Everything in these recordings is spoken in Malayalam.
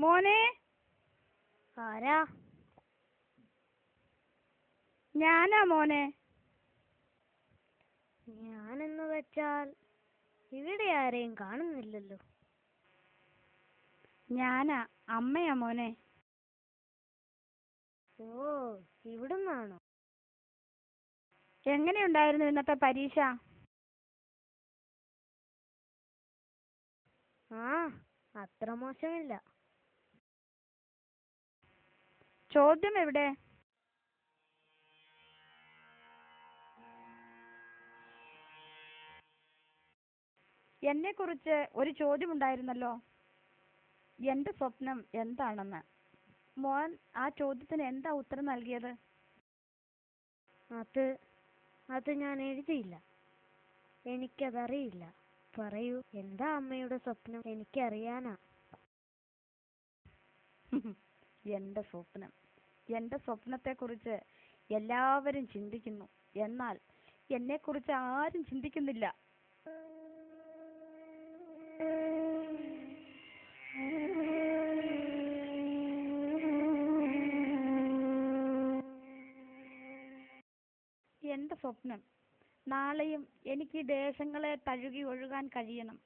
മോനെ, ആരാ? ഞാനാ മോനെ. ഞാനെന്ന് വെച്ചാൽ ഇവിടെ ആരെയും കാണുന്നില്ലല്ലോ. ഞാനാ, അമ്മയാ മോനെ. ഓ, ഇവിടുന്നാണോ? എങ്ങനെയുണ്ടായിരുന്നു ഇന്നത്തെ പരീക്ഷ? ആ, അത്ര മോശമില്ല. ചോദ്യം എവിടെ? എന്നെ കുറിച്ച് ഒരു ചോദ്യമുണ്ടായിരുന്നല്ലോ, എന്റെ സ്വപ്നം എന്താണെന്ന്. മോൻ ആ ചോദ്യത്തിന് എന്താ ഉത്തരം നൽകിയത്? അത് ഞാൻ എഴുതിയില്ല. എനിക്കതറിയില്ല. പറയൂ, എന്താ അമ്മയുടെ സ്വപ്നം? എനിക്കറിയാനാ. എന്റെ സ്വപ്നത്തെക്കുറിച്ച് എല്ലാവരും ചിന്തിക്കുന്നു, എന്നാൽ എന്നെക്കുറിച്ച് ആരും ചിന്തിക്കുന്നില്ല. എന്റെ സ്വപ്നം, നാളെയും എനിക്ക് ദേശങ്ങളെ തഴുകി ഒഴുകാൻ കഴിയണം.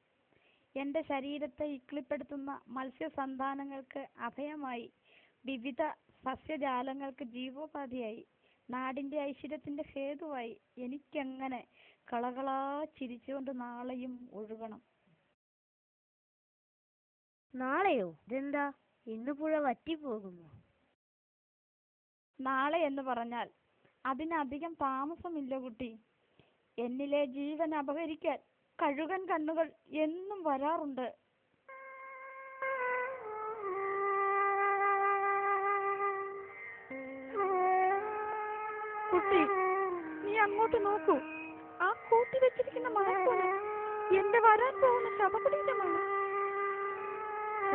എന്റെ ശരീരത്തെ ഇക്കിളിപ്പെടുത്തുന്ന മത്സ്യസന്താനങ്ങൾക്ക് അഭയമായി, വിവിധ സസ്യജാലങ്ങൾക്ക് ജീവോപാധിയായി, നാടിന്റെ ഐശ്വര്യത്തിന്റെ ഹേതുവായി എനിക്കങ്ങനെ കളകളാ ചിരിച്ചുകൊണ്ട് നാളെയും ഒഴുകണം. നാളെയോ? ഇതെന്താ, ഇന്ന് പുഴ വറ്റിപ്പോകുമോ? നാളെ എന്ന് പറഞ്ഞാൽ അതിനധികം താമസമില്ല കുട്ടി. എന്നിലെ ജീവൻ അപഹരിക്കാൻ കഴുകൻ കണ്ണുകൾ എന്നും വരാറുണ്ട്. കുട്ടി, നീ അങ്ങോട്ട് നോക്കൂ. ആ കൂട്ടി വെച്ചിരിക്കുന്ന മണൽക്കൂന എന്റെ വരാൻ പോകുന്ന ശവകുടീരമാണ്.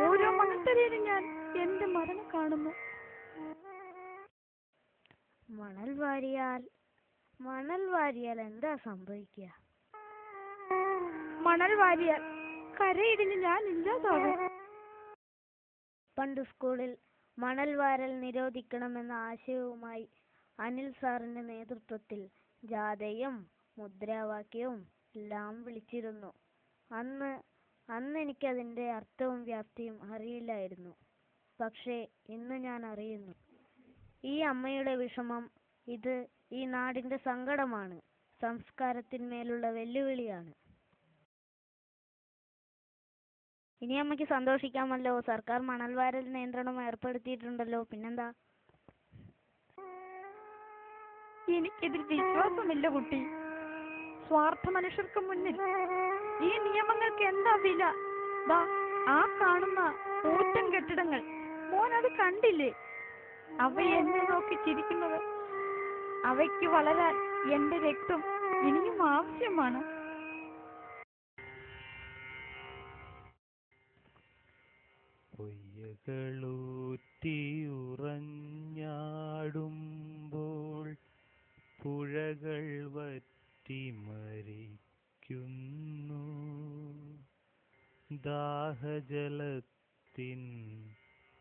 ഓരോ മണൽത്തരയിലും ഞാൻ എന്റെ മരണം കാണുന്നു. മണൽ വാരിയാൽ എന്താ സംഭവിക്കുക? മണൽ വാരിയാൽ കരയിടിഞ്ഞ് ഞാൻ ഇല്ലാതാകും. പണ്ട് സ്കൂളിൽ മണൽ വാരൽ നിരോധിക്കണമെന്ന ആശയവുമായി അനിൽ സാറിന്റെ നേതൃത്വത്തിൽ ജാഥയും മുദ്രാവാക്യവും എല്ലാം വിളിച്ചിരുന്നു. അന്ന് എനിക്കതിന്റെ അർത്ഥവും വ്യാപ്തിയും അറിയില്ലായിരുന്നു. പക്ഷേ ഇന്ന് ഞാൻ അറിയുന്നു. ഈ അമ്മയുടെ വിഷമം, ഇത് ഈ നാടിന്റെ സങ്കടമാണ്, സംസ്കാരത്തിന്മേലുള്ള വെല്ലുവിളിയാണ്. ഇനി അമ്മയ്ക്ക് സന്തോഷിക്കാമല്ലോ, സർക്കാർ മണൽ വാരൽ നിയന്ത്രണം ഏർപ്പെടുത്തിയിട്ടുണ്ടല്ലോ. പിന്നെന്താ? എനിക്കിതിൽ വിശ്വാസമില്ല കുട്ടി. സ്വാർത്ഥ മനുഷ്യർക്ക് മുന്നിൽ ഈ നിയമങ്ങൾക്ക് എന്താ വില? ആ കാണുന്ന കൂറ്റൻ കെട്ടിടങ്ങൾ, മോൻ അത് കണ്ടില്ലേ? അവ എന്നെ നോക്കി ചിരിക്കുന്നത്. അവയ്ക്ക് വളരാൻ എന്റെ രക്തം ഇനിയും ആവശ്യമാണ്. പൊയ്യകളൂറ്റിയുറഞ്ഞാടുമ്പോൾ പുഴകൾ വറ്റി മരിക്കുന്നു. ദാഹജലത്തിൻ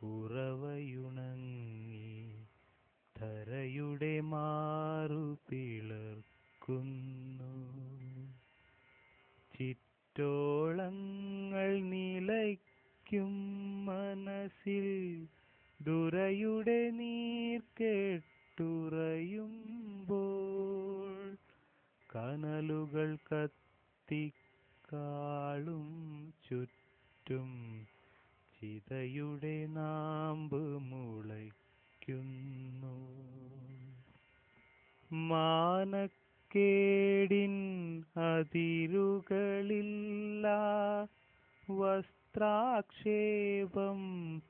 ഉറവയുണങ്ങി ധരയുടെ മാറു പിളർക്കുന്നു. ചിറ്റോളങ്ങൾ നിലയ്ക്കും മനസ്സിൽ ദുരയുടെ നീർക്കെട്ടുറയുമ്പോൾ കനലുകൾ കത്തിക്കാളും ചുറ്റും ചിതയുടെ നാമ്പ് മുളയ്ക്കുന്നു. മാനക്കേടിൻ അതിരുകളില്ല, വസ്ത്രാക്ഷേപം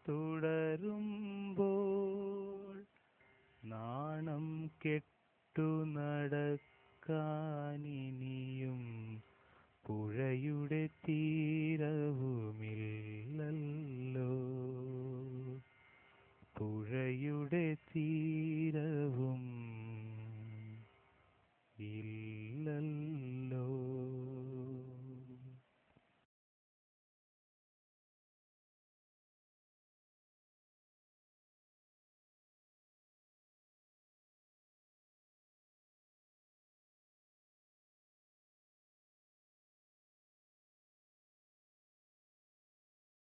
തുടരുമ്പോൾ നാണം കെട്ടു നടക്കാനിനിയും പുഴയുടെ തീരവുമില്ല.